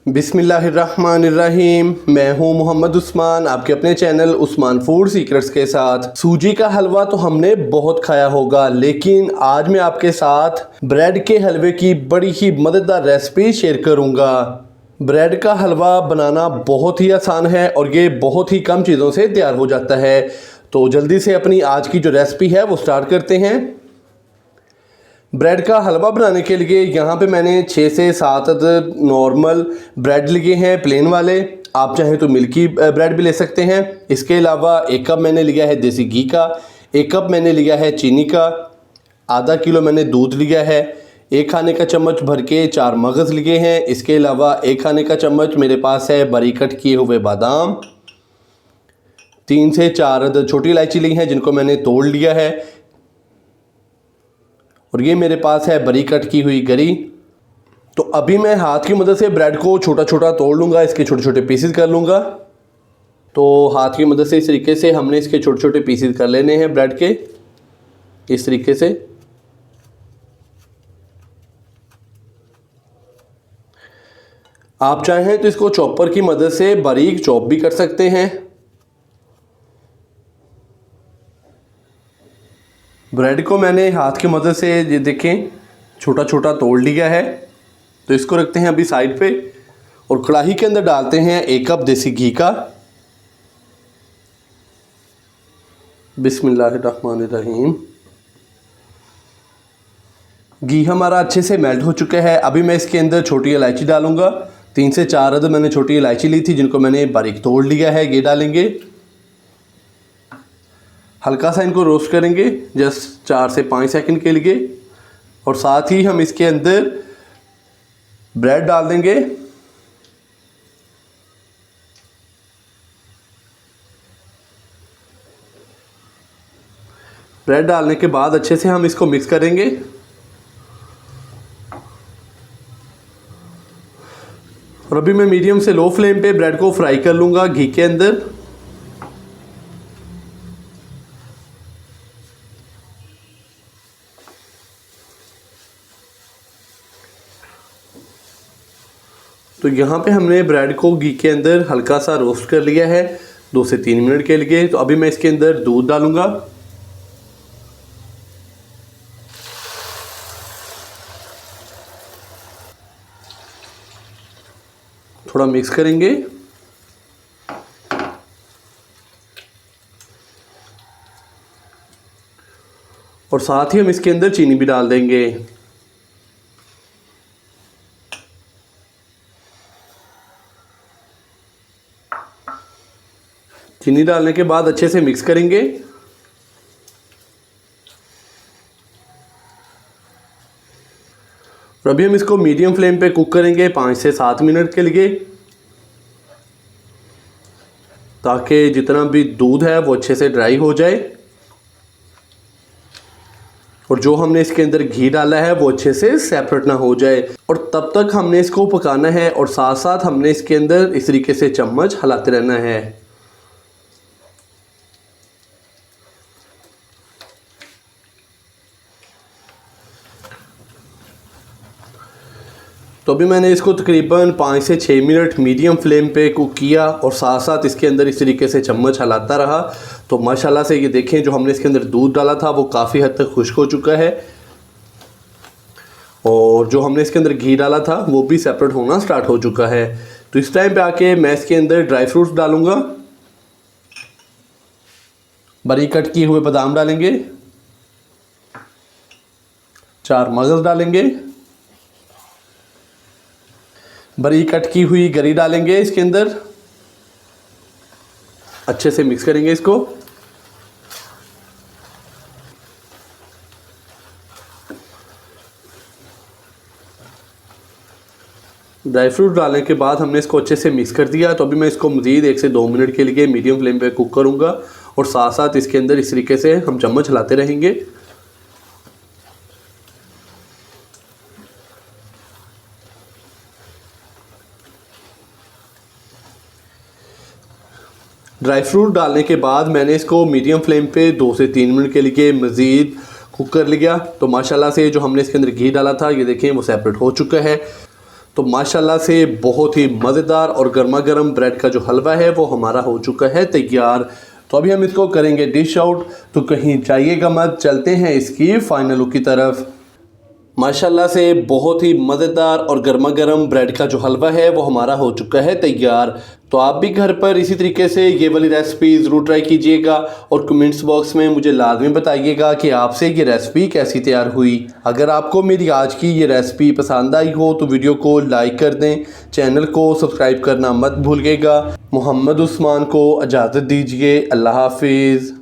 बिस्मिल्लाहिर्रहमानिर्रहीम। मैं हूं मोहम्मद उस्मान, आपके अपने चैनल उस्मान फूड सीक्रेट्स के साथ। सूजी का हलवा तो हमने बहुत खाया होगा, लेकिन आज मैं आपके साथ ब्रेड के हलवे की बड़ी ही मज़ेदार रेसिपी शेयर करूंगा। ब्रेड का हलवा बनाना बहुत ही आसान है और ये बहुत ही कम चीज़ों से तैयार हो जाता है। तो जल्दी से अपनी आज की जो रेसिपी है वो स्टार्ट करते हैं। ब्रेड का हलवा बनाने के लिए यहाँ पे मैंने 6 से 7 नॉर्मल ब्रेड लिए हैं, प्लेन वाले। आप चाहें तो मिल्की ब्रेड भी ले सकते हैं। इसके अलावा 1 कप मैंने लिया है देसी घी का, 1 कप मैंने लिया है चीनी का, आधा किलो मैंने दूध लिया है, 1 खाने का चम्मच भर के 4 मगज़ लिए हैं। इसके अलावा 1 खाने का चम्मच मेरे पास है बारीक कट किए हुए बादाम, 3 से 4 छोटी इलायची ली हैं जिनको मैंने तोड़ लिया है, और ये मेरे पास है बारीक कट की हुई गरी। तो अभी मैं हाथ की मदद से ब्रेड को छोटा छोटा तोड़ लूँगा, इसके छोटे छोटे पीसेस कर लूँगा। तो हाथ की मदद से इस तरीके से हमने इसके छोटे छोटे पीसेस कर लेने हैं ब्रेड के, इस तरीके से। आप चाहें तो इसको चॉपर की मदद से बारीक चॉप भी कर सकते हैं। ब्रेड को मैंने हाथ की मदद से ये देखें छोटा छोटा तोड़ लिया है। तो इसको रखते हैं अभी साइड पे, और कढ़ाई के अंदर डालते हैं 1 कप देसी घी का। बिस्मिल्लाहिर्रहमानिर्रहीम। घी हमारा अच्छे से मेल्ट हो चुका है। अभी मैं इसके अंदर छोटी इलायची डालूंगा। 3 से 4 अदद मैंने छोटी इलायची ली थी जिनको मैंने बारीक तोड़ लिया है, ये डालेंगे। हल्का सा इनको रोस्ट करेंगे जस्ट 4 से 5 सेकंड के लिए, और साथ ही हम इसके अंदर ब्रेड डाल देंगे। ब्रेड डालने के बाद अच्छे से हम इसको मिक्स करेंगे। और अभी मैं मीडियम से लो फ्लेम पे ब्रेड को फ्राई कर लूँगा घी के अंदर। तो यहाँ पे हमने ब्रेड को घी के अंदर हल्का सा रोस्ट कर लिया है 2 से 3 मिनट के लिए। तो अभी मैं इसके अंदर दूध डालूँगा। थोड़ा मिक्स करेंगे, और साथ ही हम इसके अंदर चीनी भी डाल देंगे। चीनी डालने के बाद अच्छे से मिक्स करेंगे। और अभी हम इसको मीडियम फ्लेम पे कुक करेंगे 5 से 7 मिनट के लिए, ताकि जितना भी दूध है वो अच्छे से ड्राई हो जाए, और जो हमने इसके अंदर घी डाला है वो अच्छे से सेपरेट ना हो जाए। और तब तक हमने इसको पकाना है, और साथ साथ हमने इसके अंदर इस तरीके से चम्मच हिलाते रहना है। तो अभी मैंने इसको तकरीबन 5 से 6 मिनट मीडियम फ्लेम पे कुक किया, और साथ साथ इसके अंदर इस तरीके से चम्मच हिलाता रहा। तो माशाल्लाह से ये देखें जो हमने इसके अंदर दूध डाला था वो काफ़ी हद तक खुश्क हो चुका है, और जो हमने इसके अंदर घी डाला था वो भी सेपरेट होना स्टार्ट हो चुका है। तो इस टाइम पे आके मैं इसके अंदर ड्राई फ्रूट्स डालूँगा। बारीक कट किए हुए बादाम डालेंगे, 4 मगज़ डालेंगे, बारीक कट की हुई गरी डालेंगे इसके अंदर। अच्छे से मिक्स करेंगे इसको। ड्राई फ्रूट डालने के बाद हमने इसको अच्छे से मिक्स कर दिया। तो अभी मैं इसको मज़ीद 1 से 2 मिनट के लिए मीडियम फ्लेम पे कुक करूँगा, और साथ साथ इसके अंदर इस तरीके से हम चम्मच हिलाते रहेंगे। ड्राई फ्रूट डालने के बाद मैंने इसको मीडियम फ्लेम पे 2 से 3 मिनट के लिए मज़ीद कुक कर लिया। तो माशाल्लाह से जो हमने इसके अंदर घी डाला था ये देखें वो सेपरेट हो चुका है। तो माशाल्लाह से बहुत ही मज़ेदार और गर्मा गर्म ब्रेड का जो हलवा है वो हमारा हो चुका है तैयार। तो अभी हम इसको करेंगे डिश आउट, तो कहीं जाइएगा मत, चलते हैं इसकी फाइनल लुक की तरफ। माशाल्लाह से बहुत ही मज़ेदार और गर्मा गर्म ब्रेड का जो हलवा है वो हमारा हो चुका है तैयार। तो आप भी घर पर इसी तरीके से ये वाली रेसिपी ज़रूर ट्राई कीजिएगा और कमेंट्स बॉक्स में मुझे लाजमी बताइएगा कि आपसे ये रेसिपी कैसी तैयार हुई। अगर आपको मेरी आज की ये रेसिपी पसंद आई हो तो वीडियो को लाइक कर दें, चैनल को सब्सक्राइब करना मत भूलिएगा। मोहम्मद उस्मान को इजाज़त दीजिए। अल्लाह हाफिज़।